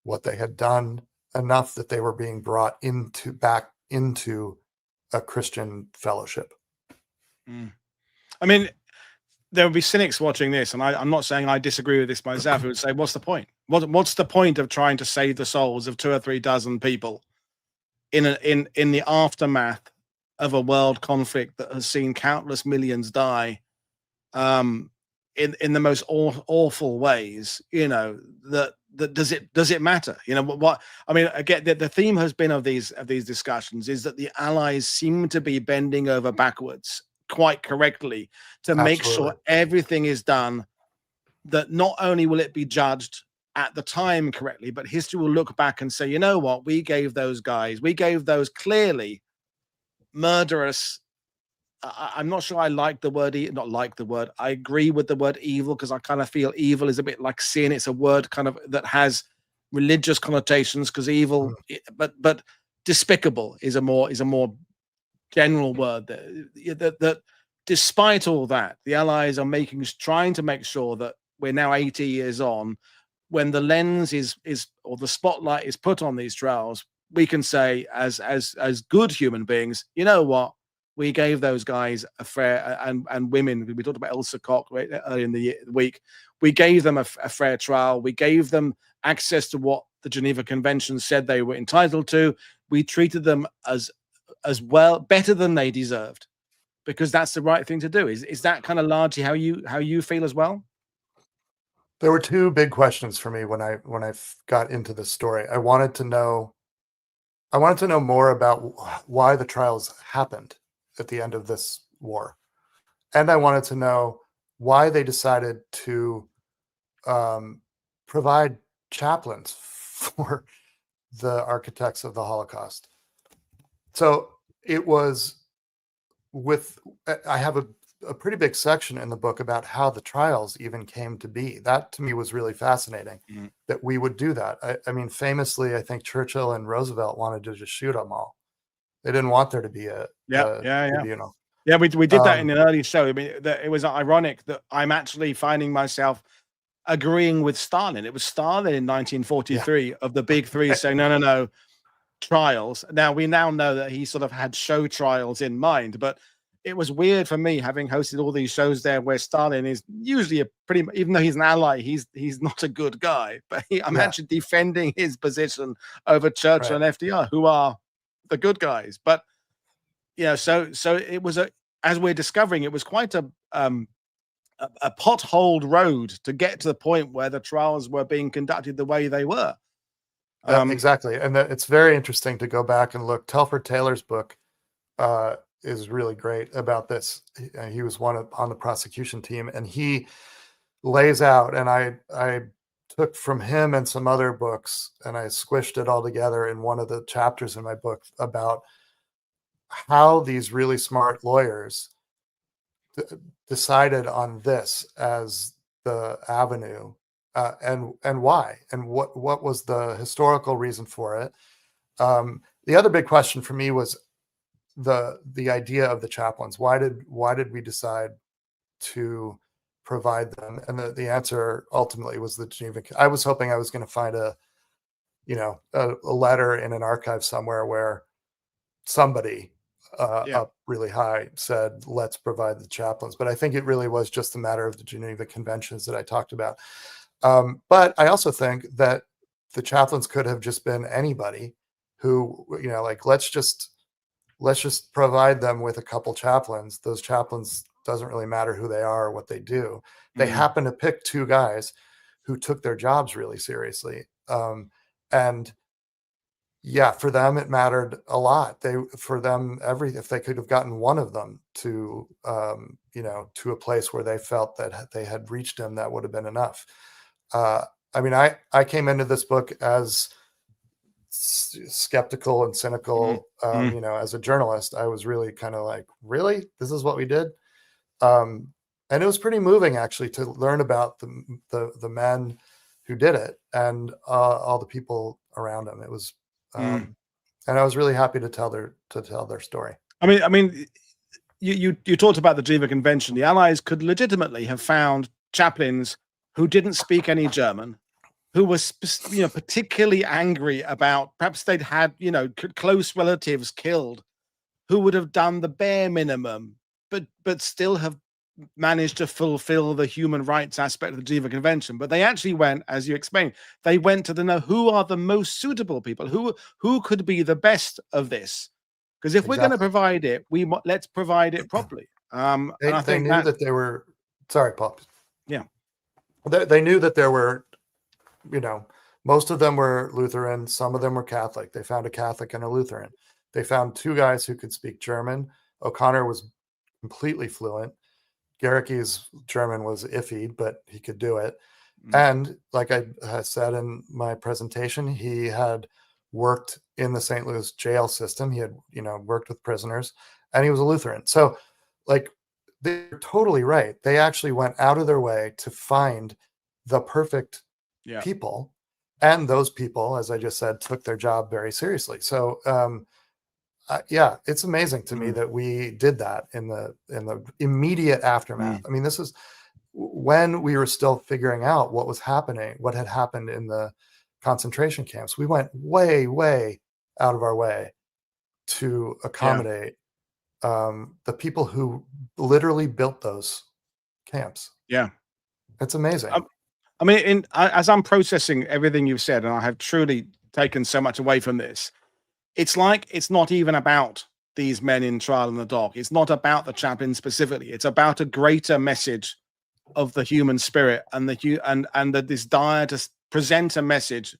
what they had done, enough that they were being brought back into a Christian fellowship. I mean, there would be cynics watching this, and I'm not saying I disagree with this myself, who would say, what's the point? What's the point of trying to save the souls of 2 or 3 dozen people in the aftermath of a world conflict that has seen countless millions die in the most awful ways? That does it matter? What I mean, again, the theme has been of these discussions is that the Allies seem to be bending over backwards, quite correctly, to make sure everything is done, that not only will it be judged at the time correctly, but history will look back and say, you know what, we gave those clearly murderous. I'm not sure I like the word, not like the word. I agree with the word evil, because I kind of feel evil is a bit like sin. It's a word kind of that has religious connotations, because evil, but despicable is a more general word. That despite all that, the Allies are trying to make sure that we're now 80 years on, when the lens is or the spotlight is put on these trials, we can say as good human beings, you know what, we gave those guys a fair, and women, we talked about Elsa Koch earlier in the week, we gave them a fair trial. We gave them access to what the Geneva Convention said they were entitled to. We treated them as well, better than they deserved, because that's the right thing to do. Is that kind of largely how you feel as well? There were 2 big questions for me when I got into this story. I wanted to know more about why the trials happened at the end of this war, and I wanted to know why they decided to provide chaplains for the architects of the Holocaust. So it was I have a pretty big section in the book about how the trials even came to be. That to me was really fascinating, that we would do that. I mean, famously, I think Churchill and Roosevelt wanted to just shoot them all. They didn't want there to be a tribunal. Yeah, we did that in an early show. I mean, it was ironic that I'm actually finding myself agreeing with Stalin. It was Stalin in 1943 of the big three saying, no, trials. Now, we now know that he sort of had show trials in mind, but it was weird for me, having hosted all these shows there where Stalin is usually even though he's an ally, he's not a good guy, but I'm actually defending his position over Churchill and FDR, who are the good guys. But so it was as we're discovering, it was quite a potholed road to get to the point where the trials were being conducted the way they were. Exactly. And it's very interesting to go back and look. Telford Taylor's book is really great about this. He was on the prosecution team, and he lays out, and I took from him and some other books, and I squished it all together in one of the chapters in my book about how these really smart lawyers decided on this as the avenue, and why, and what was the historical reason for it. The other big question for me was the idea of the chaplains. Why did we decide to provide them? And the answer ultimately was the Geneva. I was hoping I was going to find a letter in an archive somewhere where somebody up really high said, let's provide the chaplains. But I think it really was just a matter of the Geneva Conventions that I talked about. But I also think that the chaplains could have just been anybody who, let's just provide them with a couple chaplains. Those chaplains, doesn't really matter who they are or what they do. They happen to pick two guys who took their jobs really seriously. And for them, it mattered a lot. If they could have gotten one of them to, to a place where they felt that they had reached him, that would have been enough. I mean, I came into this book as skeptical and cynical. As a journalist, I was really kind of like, really, this is what we did. And it was pretty moving, actually, to learn about the men who did it and all the people around them. It was, and I was really happy to tell their story. I mean, you talked about the Geneva Convention. The Allies could legitimately have found chaplains who didn't speak any German, who was, particularly angry about, perhaps they'd had, close relatives killed, who would have done the bare minimum, but still have managed to fulfill the human rights aspect of the Geneva Convention. But they actually went, as you explained, they went to know who are the most suitable people, who could be the best of this. Because if we're going to provide it, let's provide it properly. And I think they knew that they were, sorry, Paul. Yeah. They knew that there were, most of them were Lutheran. Some of them were Catholic. They found a Catholic and a Lutheran. They found two guys who could speak German. O'Connor was completely fluent. Gerecke's German was iffy, but he could do it. And like I said in my presentation, he had worked in the St. Louis jail system. He had, worked with prisoners, and he was a Lutheran. So they're totally right. They actually went out of their way to find the perfect people. And those people, as I just said, took their job very seriously. So, it's amazing to me that we did that in the immediate aftermath. I mean, this is when we were still figuring out what was happening, what had happened in the concentration camps. We went way, way out of our way to accommodate the people who literally built those camps. Yeah. It's amazing. I mean, as I'm processing everything you've said, and I have truly taken so much away from this, it's like it's not even about these men in trial in the dock. It's not about the chaplain specifically. It's about a greater message of the human spirit and the desire to present a message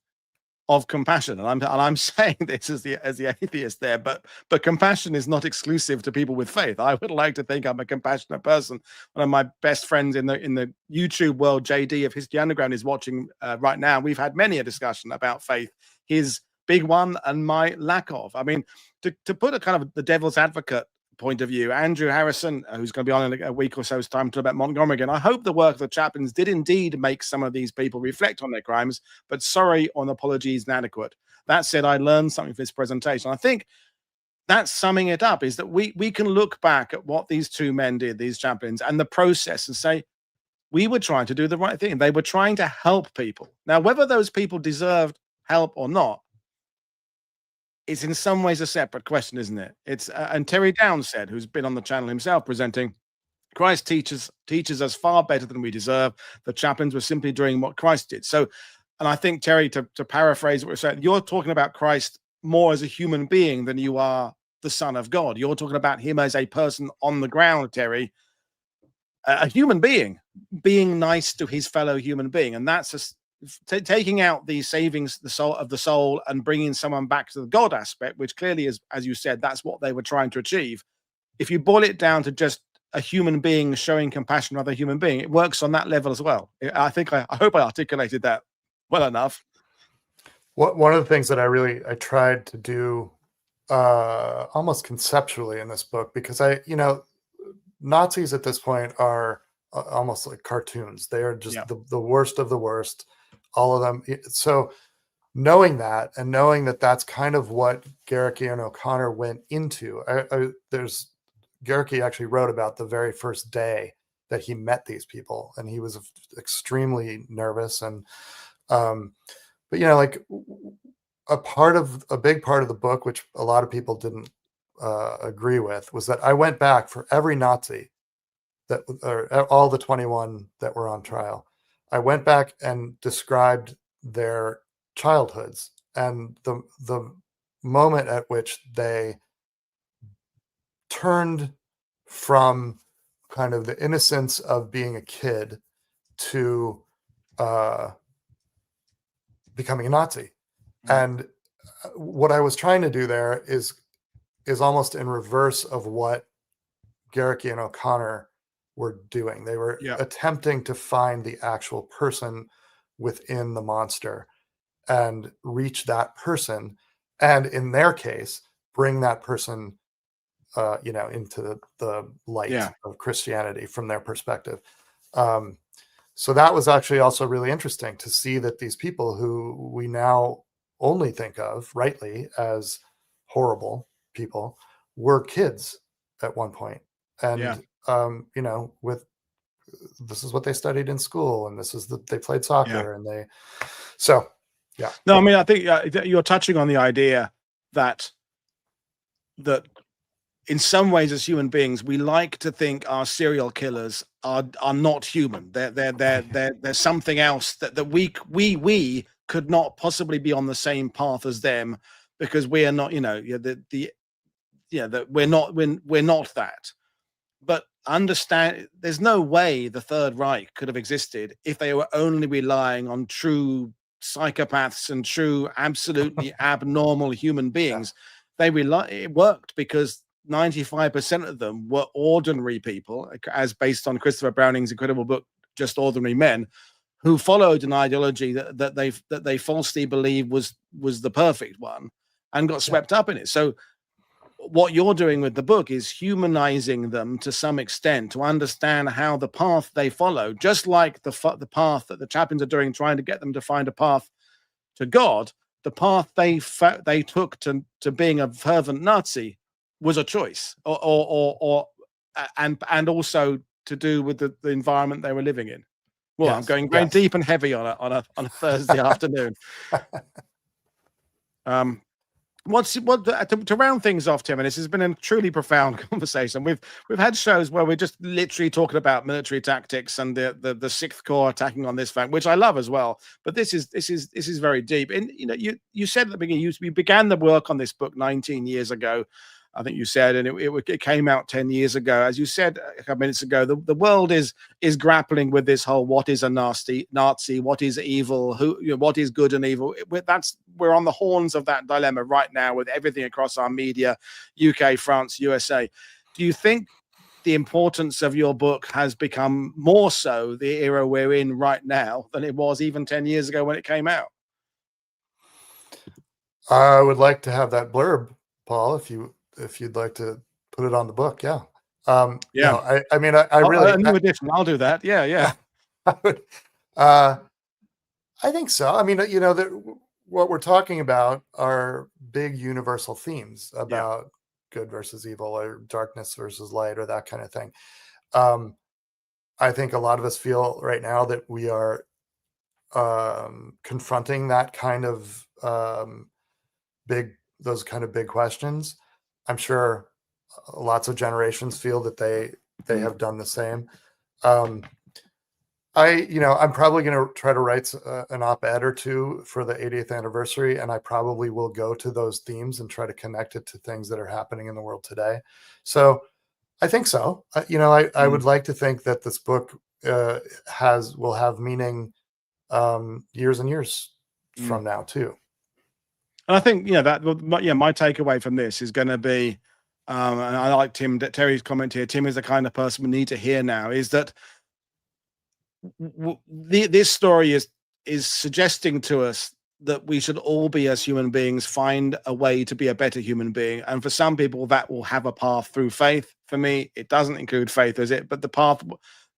of compassion. And I'm saying this as the atheist there, but compassion is not exclusive to people with faith. I would like to think I'm a compassionate person. One of my best friends in the YouTube world, JD of History Underground, is watching right now. We've had many a discussion about faith, his big one and my lack of. I mean, to put a kind of the devil's advocate point of view. Andrew Harrison, who's going to be on in a week or so's time to talk about Montgomery again. I hope the work of the chaplains did indeed make some of these people reflect on their crimes, but sorry, on apologies inadequate. That said, I learned something from this presentation. I think that's summing it up, is that we can look back at what these two men did, these chaplains, and the process, and say, we were trying to do the right thing. They were trying to help people. Now, whether those people deserved help or not, it's in some ways a separate question, isn't it? It's and Terry Townsend, who's been on the channel himself presenting, Christ teaches us far better than we deserve. The chaplains were simply doing what Christ did. So, and I think, Terry, to paraphrase what we're saying, you're talking about Christ more as a human being than you are the Son of God. You're talking about him as a person on the ground, Terry, a human being nice to his fellow human being. And that's taking out the savings the soul and bringing someone back to the God aspect, which clearly is, as you said, that's what they were trying to achieve. If you boil it down to just a human being showing compassion to another human being, it works on that level as well. I think I hope I articulated that well enough. One of the things that I tried to do almost conceptually in this book, because Nazis at this point are almost like cartoons. They are just the worst of the worst, all of them. So knowing that, and knowing that that's kind of what Gerecke and O'Connor went into, Gerecke actually wrote about the very first day that he met these people, and he was extremely nervous. And but like a big part of the book, which a lot of people didn't agree with, was that I went back for every Nazi or all the 21 that were on trial. I went back and described their childhoods and the moment at which they turned from kind of the innocence of being a kid to becoming a Nazi. And what I was trying to do there is almost in reverse of what Gerecke and O'Connor were doing. They were attempting to find the actual person within the monster and reach that person, and in their case, bring that person into the light of Christianity from their perspective. So that was actually also really interesting to see that these people who we now only think of rightly as horrible people were kids at one point. And, with this is what they studied in school, and this is they played soccer, and No, I mean, I think you're touching on the idea that in some ways, as human beings, we like to think our serial killers are not human. They're something else that we could not possibly be on the same path as them, because we are not, that we're not that. But understand, there's no way the Third Reich could have existed if they were only relying on true psychopaths and true absolutely abnormal human beings. It worked because 95% of them were ordinary people, as based on Christopher Browning's incredible book, Just Ordinary Men, who followed an ideology that they falsely believed was the perfect one, and got swept up in it. So what you're doing with the book is humanizing them to some extent, to understand how the path they follow, just like the path that the chaplains are doing, trying to get them to find a path to God, the path they took to being a fervent Nazi was a choice, and also to do with the environment they were living in. Well, I'm going very deep and heavy on a Thursday afternoon. To round things off, Tim, and this has been a truly profound conversation. We've had shows where we're just literally talking about military tactics and the Sixth Corps attacking on this flank, which I love as well. But this is very deep. And you said at the beginning you began the work on this book 19 years ago, I think you said, and it came out 10 years ago. As you said a couple minutes ago, the world is grappling with this whole what is a Nazi, what is evil, what is good and evil. We're on the horns of that dilemma right now with everything across our media, UK, France, USA. Do you think the importance of your book has become more so the era we're in right now than it was even 10 years ago when it came out? I would like to have that blurb, Paul, if you'd like to put it on the book. Yeah. Yeah. No, I mean, I really, a new edition. I'll do that. Yeah. Yeah. I would, I think so. I mean, what we're talking about are big universal themes Yeah. about good versus evil, or darkness versus light, or that kind of thing. I think a lot of us feel right now that we are confronting that kind of those kind of big questions. I'm sure lots of generations feel that they have done the same. I'm probably going to try to write an op-ed or two for the 80th anniversary, and I probably will go to those themes and try to connect it to things that are happening in the world today. So I think so. I would like to think that this book will have meaning years and years from now too. And I think, my takeaway from this is going to be, and I like Terry's comment here. Tim is the kind of person we need to hear now, is that this story is suggesting to us that we should all be, as human beings, find a way to be a better human being. And for some people that will have a path through faith. For me, it doesn't include faith, is it? But the path,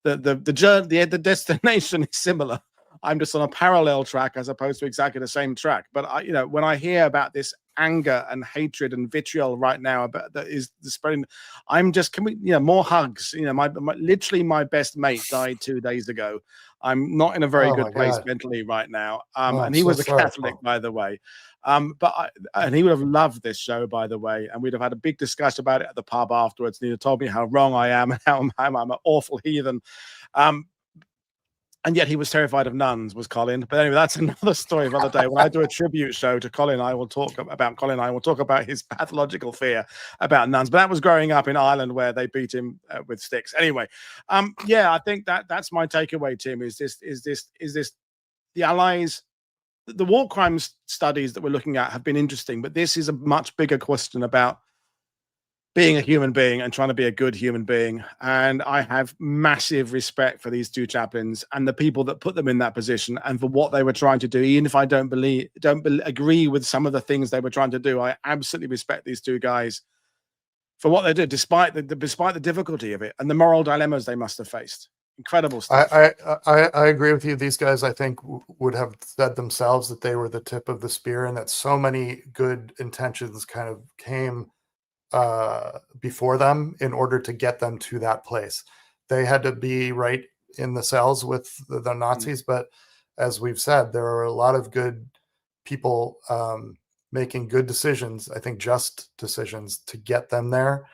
the journey, the destination is similar. I'm just on a parallel track as opposed to exactly the same track. But when I hear about this anger and hatred and vitriol right now about that is spreading, I'm just, more hugs. Literally my best mate died 2 days ago. I'm not in a very good place mentally right now. And he was a Catholic, by the way. And he would have loved this show, by the way, and we'd have had a big discussion about it at the pub afterwards. And he told me how wrong I am and how I'm an awful heathen. And yet he was terrified of nuns, was Colin. But anyway, that's another story of another day. When I do a tribute show to Colin, I will talk about his pathological fear about nuns. But that was growing up in Ireland where they beat him with sticks. Anyway, I think that's my takeaway, Tim, is this the Allies, the war crimes studies that we're looking at have been interesting, but this is a much bigger question about being a human being and trying to be a good human being. And I have massive respect for these two chaplains and the people that put them in that position and for what they were trying to do. Even if I don't agree with some of the things they were trying to do, I absolutely respect these two guys for what they did, despite the difficulty of it and the moral dilemmas they must have faced. Incredible stuff. I agree with you. These guys, I think, would have said themselves that they were the tip of the spear, and that so many good intentions kind of came before them in order to get them to that place. They had to be right in the cells with the Nazis, but as we've said, there are a lot of good people making good decisions, I think just decisions, to get them there.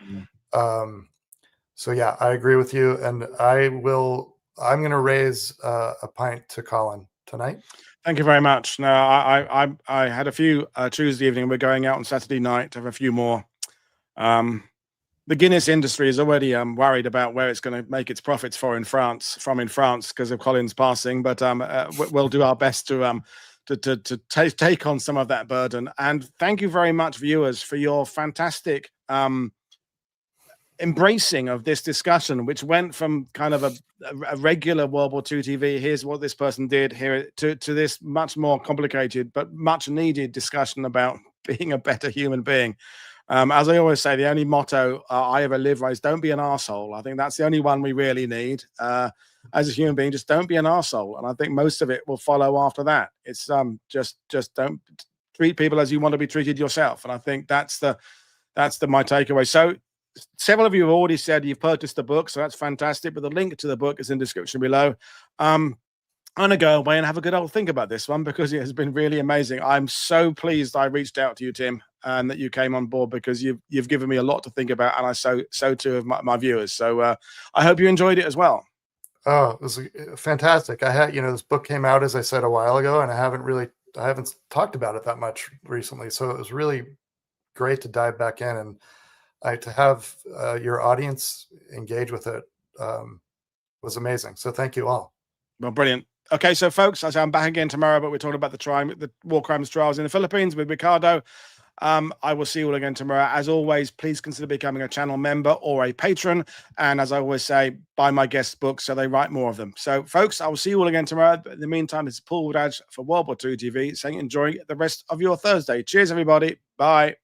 So yeah, I agree with you, and I'm going to raise a pint to Colin tonight. Thank you very much. No, I had a few Tuesday evening. We're going out on Saturday night to have a few more. The Guinness industry is already worried about where it's going to make its profits from in France because of Colin's passing. But we'll do our best to take on some of that burden. And thank you very much, viewers, for your fantastic embracing of this discussion, which went from kind of a regular World War II TV, here's what this person did here, to this much more complicated but much needed discussion about being a better human being. As I always say, the only motto I ever live by is don't be an arsehole. I think that's the only one we really need as a human being. Just don't be an arsehole. And I think most of it will follow after that. It's just don't treat people as you want to be treated yourself. And I think that's my takeaway. So several of you have already said you've purchased the book, so that's fantastic. But the link to the book is in the description below. I'm going to go away and have a good old think about this one because it has been really amazing. I'm so pleased I reached out to you, Tim, and that you came on board because you've given me a lot to think about, and I so too have my viewers. So I hope you enjoyed it as well. Oh, it was fantastic. I had, this book came out, as I said, a while ago, and I haven't talked about it that much recently. So it was really great to dive back in and to have your audience engage with it was amazing. So thank you all. Well, brilliant. Okay, so folks, I'm back again tomorrow, but we're talking about the war crimes trials in the Philippines with Ricardo. I will see you all again tomorrow. As always, please consider becoming a channel member or a patron. And as I always say, buy my guest books so they write more of them. So, folks, I will see you all again tomorrow. But in the meantime, it's Paul Woodadge for World War II TV saying enjoy the rest of your Thursday. Cheers, everybody. Bye.